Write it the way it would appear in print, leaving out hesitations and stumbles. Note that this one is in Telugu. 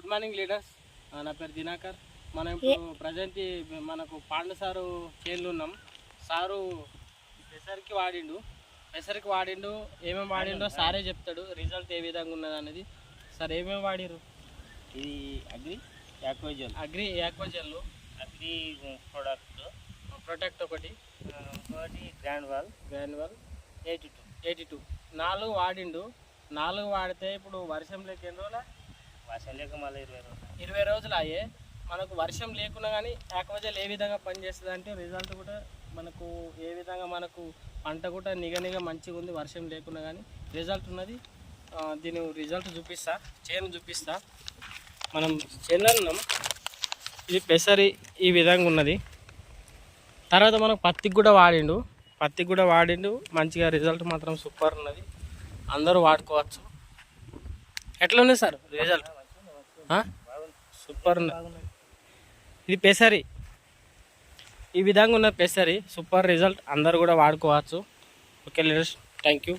Good morning leaders. నా పేరు దినాకర్. మనం ఇప్పుడు ప్రజెంట్ మనకు పాండు సారు చేనులు ఉన్నాం. సారు పెసరికి వాడిండు ఏమేమి వాడిండో సారే చెప్తాడు రిజల్ట్ ఏ విధంగా ఉన్నది అనేది. సార్ ఏమేమి వాడిరు? ఇది అగ్రి యాక్వజెల్ అగ్రి ప్రొటెక్ట్ ఒకటి గ్రాండ్వాల్ 82 4 వాడిండు. 4 వాడితే ఇప్పుడు వర్షం లేక ఎన్ని రోజులు? వర్షం లేక మళ్ళీ 20 రోజులు అయ్యే. మనకు వర్షం లేకున్నా కానీ యాక్వజెల్ ఏ విధంగా పనిచేస్తుంది అంటే రిజల్ట్ కూడా మనకు ఏ విధంగా మనకు పంట కూడా నిగ మంచిగా ఉంది. వర్షం లేకున్నా కానీ రిజల్ట్ ఉన్నది. దీని రిజల్ట్ చేను చూపిస్తా. మనం చేనులో ఉన్నాం. ఇది పెసరి ఈ విధంగా ఉన్నది. తర్వాత మనకు పత్తికి కూడా వాడిండు మంచిగా రిజల్ట్ మాత్రం సూపర్ ఉన్నది. అందరూ వాడుకోవచ్చు. ఎట్లా ఉంది సార్ రిజల్ట్? సూపర్ ఉన్నది. ఇది పెసరి ఈ విధంగా ఉన్న పెసరి సూపర్ రిజల్ట్, అందరూ కూడా వాడుకోవచ్చు. Okay leaders, thank you.